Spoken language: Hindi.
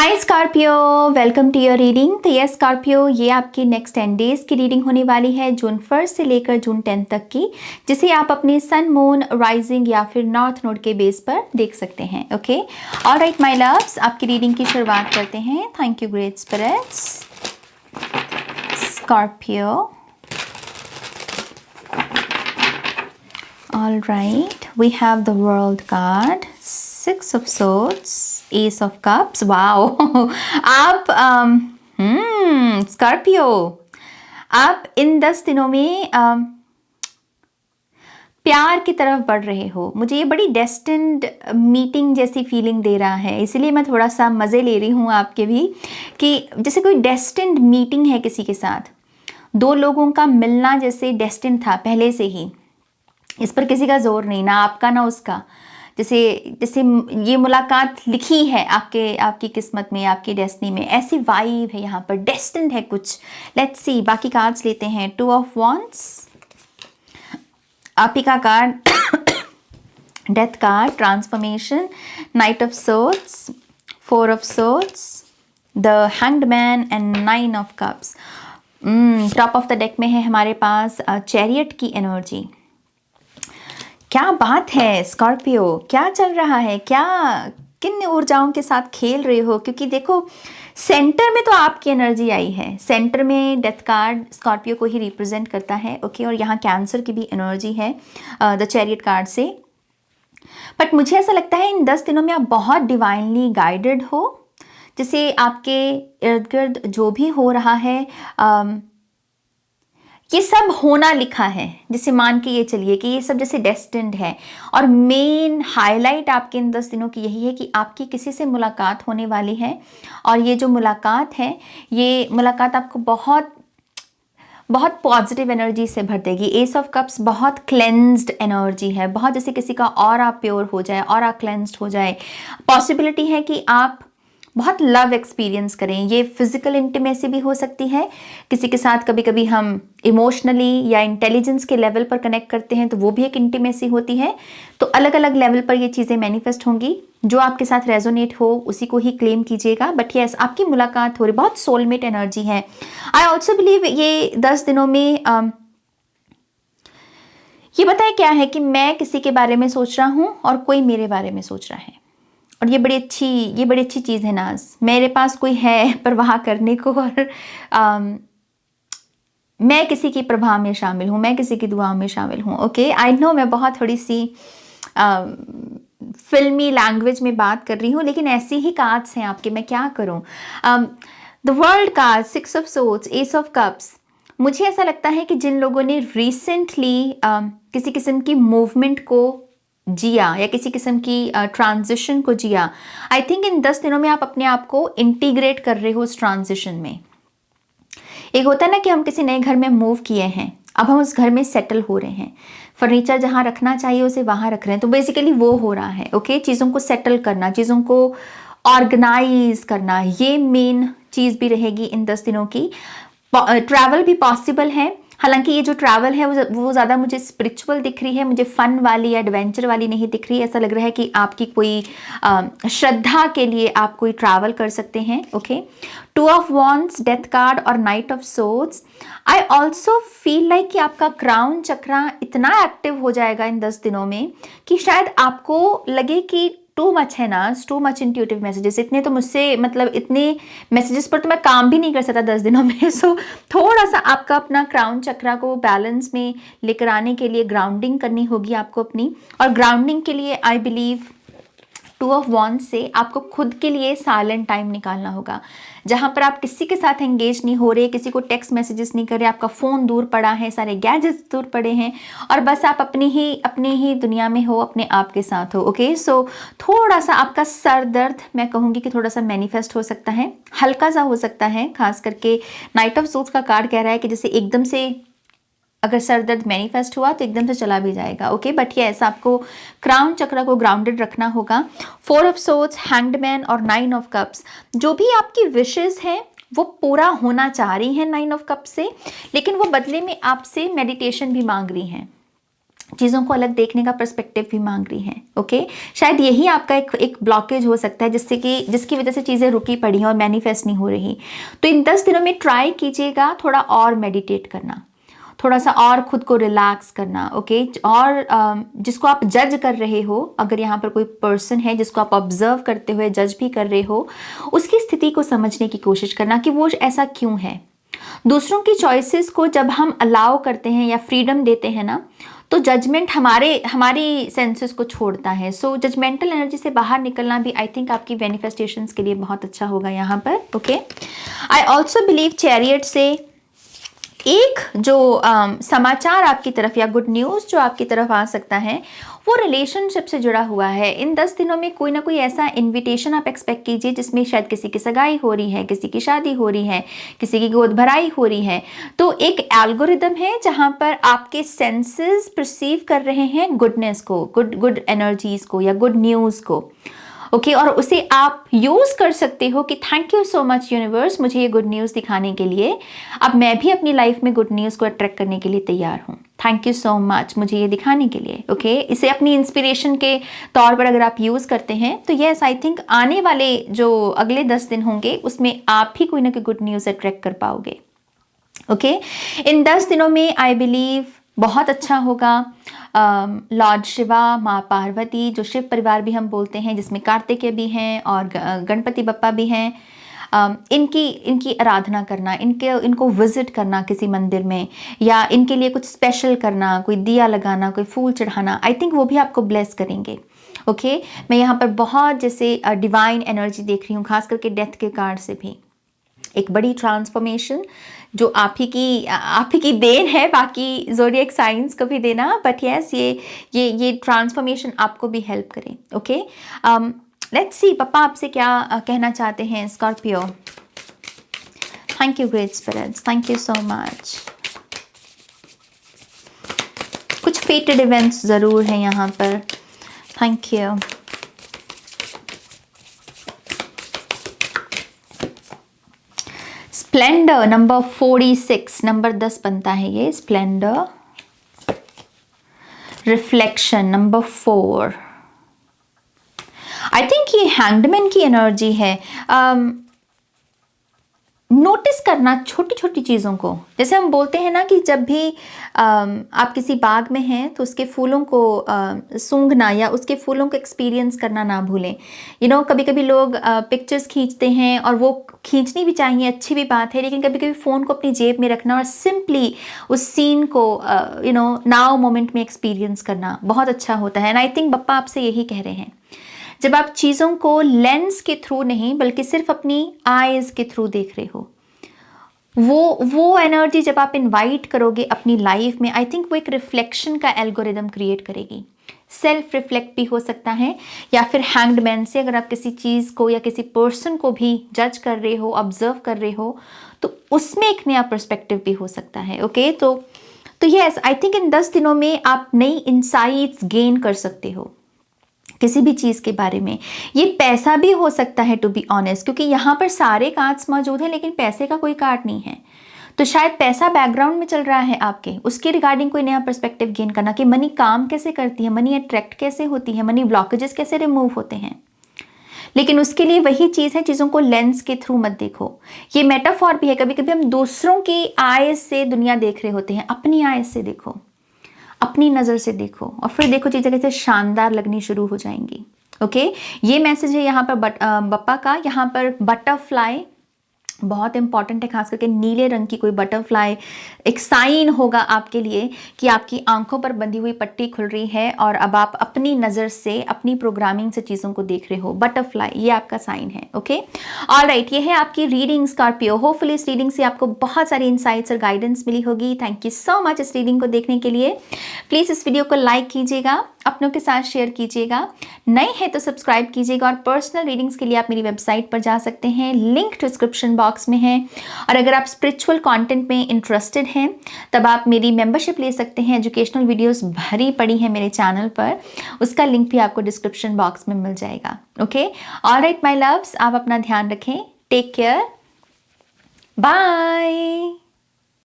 Hi Scorpio, welcome to your reading. तो ये स्कॉर्पियो, ये आपकी नेक्स्ट 10 डेज़ की रीडिंग होने वाली है, जून 1 से लेकर जून 10 तक की, जिसे आप अपने सन, मून, राइजिंग या फिर नॉर्थ नोड के बेस पर देख सकते हैं। ओके, ऑलराइट माय लव्स, आपकी रीडिंग की शुरुआत करते हैं। Thank you great spirits. Scorpio, alright, we have the world card, 6 of swords, Ace of Cups। Wow आप स्कॉर्पियो, आप इन 10 दिनों में प्यार की तरफ बढ़ रहे हो। मुझे ये बड़ी डेस्टिन्ड मीटिंग जैसी फीलिंग दे रहा है, इसीलिए मैं थोड़ा सा मज़े ले रही हूँ आपके भी, कि जैसे कोई डेस्टिन्ड मीटिंग है किसी के साथ, दो लोगों का मिलना जैसे डेस्टिन था पहले से ही। इस पर किसी का जोर नहीं, ना आपका ना उसका। जैसे जैसे ये मुलाकात लिखी है आपकी किस्मत में, आपकी डेस्टिनी में, ऐसी वाइब है यहाँ पर, डेस्टिन्ड है कुछ। लेट्स सी, बाकी कार्ड्स लेते हैं। 2 of Wands, आप ही का card death card, transformation, night of swords, 4 of Swords, the hanged man and 9 of Cups। Top of the deck में है हमारे पास चैरियट की एनर्जी। क्या बात है स्कॉर्पियो, क्या चल रहा है, क्या किन ऊर्जाओं के साथ खेल रहे हो? क्योंकि देखो, सेंटर में तो आपकी एनर्जी आई है, सेंटर में डेथ कार्ड स्कॉर्पियो को ही रिप्रेजेंट करता है। ओके, और यहाँ कैंसर की भी एनर्जी है द चैरियट कार्ड से। बट मुझे ऐसा लगता है इन 10 दिनों में आप बहुत डिवाइनली गाइडेड हो। जैसे आपके इर्द गिर्द जो भी हो रहा है, ये सब होना लिखा है। जैसे मान के ये चलिए कि ये सब जैसे डेस्टिन्ड है। और मेन हाईलाइट आपके इन 10 दिनों की यही है कि आपकी किसी से मुलाकात होने वाली है, और ये जो मुलाकात है, ये मुलाकात आपको बहुत बहुत पॉजिटिव एनर्जी से भर देगी। एस ऑफ कप्स बहुत क्लेंज्ड एनर्जी है, बहुत जैसे किसी का ऑरा प्योर हो जाए, ऑरा क्लेंज्ड हो जाए। पॉसिबिलिटी है कि आप बहुत लव एक्सपीरियंस करें। ये फिजिकल इंटीमेसी भी हो सकती है किसी के साथ। कभी कभी हम इमोशनली या इंटेलिजेंस के लेवल पर कनेक्ट करते हैं, तो वो भी एक इंटीमेसी होती है। तो अलग अलग लेवल पर ये चीज़ें मैनिफेस्ट होंगी। जो आपके साथ रेजोनेट हो उसी को ही क्लेम कीजिएगा। बट यस, आपकी मुलाकात हो रही, बहुत सोलमेट एनर्जी है। आई ऑल्सो बिलीव ये 10 दिनों में ये बताए क्या है कि मैं किसी के बारे में सोच रहा हूँ और कोई मेरे बारे में सोच रहा है। और ये बड़ी अच्छी चीज़ है नाज, मेरे पास कोई है परवाह करने को, और मैं किसी की प्रभाव में शामिल हूँ, मैं किसी की दुआओं में शामिल हूँ। ओके, आई नो मैं बहुत थोड़ी सी फिल्मी लैंग्वेज में बात कर रही हूँ, लेकिन ऐसी ही कार्ड्स हैं आपके, मैं क्या करूँ। The world card, 6 of Swords, Ace of Cups। मुझे ऐसा लगता है कि जिन लोगों ने रिसेंटली किसी किस्म की मूवमेंट को जिया या किसी किस्म की ट्रांजिशन को जिया, आई थिंक इन 10 दिनों में आप अपने आप को इंटीग्रेट कर रहे हो उस ट्रांजिशन में। एक होता है ना कि हम किसी नए घर में मूव किए हैं, अब हम उस घर में सेटल हो रहे हैं, फर्नीचर जहाँ रखना चाहिए उसे वहाँ रख रहे हैं, तो बेसिकली वो हो रहा है। ओके, चीज़ों को सेटल करना, चीज़ों को ऑर्गेनाइज करना, ये मेन चीज़ भी रहेगी इन 10 दिनों की। ट्रैवल भी पॉसिबल है, हालांकि ये जो ट्रैवल है वो ज़्यादा मुझे स्पिरिचुअल दिख रही है, मुझे फन वाली या एडवेंचर वाली नहीं दिख रही है। ऐसा लग रहा है कि आपकी कोई श्रद्धा के लिए आप कोई ट्रैवल कर सकते हैं। Okay, 2 of Wands, death card और knight of swords. I also feel like कि आपका क्राउन चक्रा इतना एक्टिव हो जाएगा इन 10 दिनों में कि शायद आपको लगे कि टू मच है ना, टू मच इंट्यूटिव मैसेजेस, इतने तो मुझसे, मतलब इतने मैसेजेस पर तो मैं काम भी नहीं कर सकता 10 दिनों में। सो थोड़ा सा आपका अपना क्राउन चक्रा को बैलेंस में लेकर आने के लिए ग्राउंडिंग करनी होगी आपको अपनी। और ग्राउंडिंग के लिए आई बिलीव 2 of Wands से आपको खुद के लिए साइलेंट टाइम निकालना होगा, जहाँ पर आप किसी के साथ एंगेज नहीं हो रहे, किसी को टेक्स्ट मैसेजेस नहीं कर रहे, आपका फ़ोन दूर पड़ा है, सारे गैजेट्स दूर पड़े हैं, और बस आप अपनी ही दुनिया में हो, अपने आप के साथ हो। ओके, सो थोड़ा सा आपका सर दर्द, मैं कहूँगी कि थोड़ा सा मैनिफेस्ट हो सकता है, हल्का सा हो सकता है। खास करके नाइट ऑफ सोर्ड्स का कार्ड कह रहा है कि जैसे एकदम से अगर सर दर्द मैनिफेस्ट हुआ तो एकदम से चला भी जाएगा। ओके, बट ये ऐसा आपको क्राउन चक्र को ग्राउंडेड रखना होगा। 4 of Swords, हैंग्ड मैन और 9 of Cups। जो भी आपकी विशेस हैं वो पूरा होना चाह रही हैं 9 of Cups से, लेकिन वो बदले में आपसे मेडिटेशन भी मांग रही हैं। चीज़ों को अलग देखने का पर्सपेक्टिव भी मांग रही हैं। ओके, शायद यही आपका एक ब्लॉकेज हो सकता है जिसकी वजह से चीज़ें रुकी पड़ी हैं और मैनिफेस्ट नहीं हो रही। तो इन 10 दिनों में ट्राई कीजिएगा थोड़ा और मेडिटेट करना, थोड़ा सा और खुद को रिलैक्स करना। ओके, और जिसको आप जज कर रहे हो, अगर यहाँ पर कोई पर्सन है जिसको आप ऑब्जर्व करते हुए जज भी कर रहे हो, उसकी स्थिति को समझने की कोशिश करना कि वो ऐसा क्यों है। दूसरों की चॉइसेस को जब हम अलाउ करते हैं या फ्रीडम देते हैं ना, तो जजमेंट हमारी सेंसेस को छोड़ता है। सो जजमेंटल एनर्जी से बाहर निकलना भी आई थिंक आपकी मैनिफेस्टेशंस के लिए बहुत अच्छा होगा यहाँ पर। Okay, I also believe chariot से एक जो समाचार आपकी तरफ या गुड न्यूज़ जो आपकी तरफ आ सकता है वो रिलेशनशिप से जुड़ा हुआ है। इन 10 दिनों में कोई ना कोई ऐसा इनविटेशन आप एक्सपेक्ट कीजिए जिसमें शायद किसी की सगाई हो रही है, किसी की शादी हो रही है, किसी की गोद भराई हो रही है। तो एक एल्गोरिदम है जहाँ पर आपके सेंसेस परसीव कर रहे हैं गुडनेस को, गुड एनर्जीज को या गुड न्यूज़ को। ओके, और उसे आप यूज कर सकते हो कि thank you so much universe, मुझे ये गुड न्यूज़ दिखाने के लिए। अब मैं भी अपनी लाइफ में गुड न्यूज़ को अट्रैक्ट करने के लिए तैयार हूँ। थैंक यू सो मच मुझे ये दिखाने के लिए। ओके, इसे अपनी इंस्पिरेशन के तौर पर अगर आप यूज़ करते हैं तो यस, आई थिंक आने वाले जो अगले 10 दिन होंगे उसमें आप भी कोई ना कोई गुड न्यूज़ अट्रैक्ट कर पाओगे। ओके, इन 10 दिनों में आई बिलीव बहुत अच्छा होगा। लॉर्ड शिवा, माँ पार्वती, जो शिव परिवार भी हम बोलते हैं, जिसमें कार्तिकेय भी हैं और गणपति बप्पा भी हैं, इनकी आराधना करना, इनको विजिट करना किसी मंदिर में, या इनके लिए कुछ स्पेशल करना, कोई दिया लगाना, कोई फूल चढ़ाना, आई थिंक वो भी आपको ब्लेस करेंगे। ओके, मैं यहाँ पर बहुत जैसे डिवाइन एनर्जी देख रही हूँ, खास करके डेथ के कार्ड से भी एक बड़ी ट्रांसफॉर्मेशन जो आप ही की देन है, बाकी ज़ोडिएक साइंस को भी देना, बट यस ये ट्रांसफॉर्मेशन आपको भी हेल्प करे। ओके, लेट्स सी पापा आपसे क्या कहना चाहते हैं। Scorpio, thank you great spirits, thank you so much. कुछ फेटेड इवेंट्स ज़रूर हैं यहाँ पर, thank you. Splendour number 46, number 10 बनता है ये splendour. Reflection number 4, I think ये हैंगमैन की एनर्जी है। नोटिस करना छोटी छोटी चीज़ों को, जैसे हम बोलते हैं ना कि जब भी आप किसी बाग में हैं तो उसके फूलों को सूंघना या उसके फूलों को एक्सपीरियंस करना ना भूलें। कभी कभी लोग पिक्चर्स खींचते हैं और वो खींचनी भी चाहिए, अच्छी भी बात है, लेकिन कभी कभी फ़ोन को अपनी जेब में रखना और सिंपली उस सीन को नाउ मोमेंट में एक्सपीरियंस करना बहुत अच्छा होता है। एंड आई थिंक बप्पा आपसे यही कह रहे हैं, जब आप चीज़ों को लेंस के थ्रू नहीं बल्कि सिर्फ अपनी आईज के थ्रू देख रहे हो, वो एनर्जी जब आप इनवाइट करोगे अपनी लाइफ में, आई थिंक वो एक रिफ्लेक्शन का एल्गोरिदम क्रिएट करेगी। सेल्फ रिफ्लेक्ट भी हो सकता है, या फिर हैंग्ड मैन से अगर आप किसी चीज़ को या किसी पर्सन को भी जज कर रहे हो, ऑब्जर्व कर रहे हो, तो उसमें एक नया पर्सपेक्टिव भी हो सकता है। ओके, तो यस, आई थिंक इन 10 दिनों में आप नई इंसाइट्स गेन कर सकते हो किसी भी चीज़ के बारे में। ये पैसा भी हो सकता है, टू बी ऑनेस्ट, क्योंकि यहाँ पर सारे कार्ड्स मौजूद हैं लेकिन पैसे का कोई कार्ड नहीं है। तो शायद पैसा बैकग्राउंड में चल रहा है आपके, उसके रिगार्डिंग कोई नया पर्सपेक्टिव गेन करना कि मनी काम कैसे करती है, मनी अट्रैक्ट कैसे होती है, मनी ब्लॉकेजेस कैसे रिमूव होते हैं। लेकिन उसके लिए वही चीज़ है, चीज़ों को लेंस के थ्रू मत देखो। ये मेटाफॉर भी है, कभी कभी हम दूसरों की आइज से दुनिया देख रहे होते हैं, अपनी आइज से देखो, अपनी नज़र से देखो, और फिर देखो चीज़ें कैसे शानदार लगनी शुरू हो जाएंगी। ओके, ये मैसेज है यहाँ पर बप्पा का। यहाँ पर बटरफ्लाई बहुत इंपॉर्टेंट है, खास करके नीले रंग की कोई बटरफ्लाई एक साइन होगा आपके लिए कि आपकी आंखों पर बंधी हुई पट्टी खुल रही है और अब आप अपनी नज़र से, अपनी प्रोग्रामिंग से चीज़ों को देख रहे हो। बटरफ्लाई ये आपका साइन है। ओके, ऑलराइट, ये है आपकी रीडिंग स्कॉर्पियो। होपफुली इस रीडिंग से आपको बहुत सारी इंसाइट्स और गाइडेंस मिली होगी। थैंक यू सो मच इस रीडिंग को देखने के लिए। प्लीज़ इस वीडियो को लाइक कीजिएगा, अपनों के साथ शेयर कीजिएगा, नए हैं तो सब्सक्राइब कीजिएगा, और पर्सनल रीडिंग्स के लिए आप मेरी वेबसाइट पर जा सकते हैं, लिंक डिस्क्रिप्शन बॉक्स में है। और अगर आप स्पिरिचुअल कंटेंट में इंटरेस्टेड हैं तब आप मेरी मेंबरशिप ले सकते हैं। एजुकेशनल वीडियोस भरी पड़ी हैं मेरे चैनल पर, उसका लिंक भी आपको डिस्क्रिप्शन बॉक्स में मिल जाएगा। ओके, ऑलराइट माय लव्स, आप अपना ध्यान रखें, टेक केयर, बाय।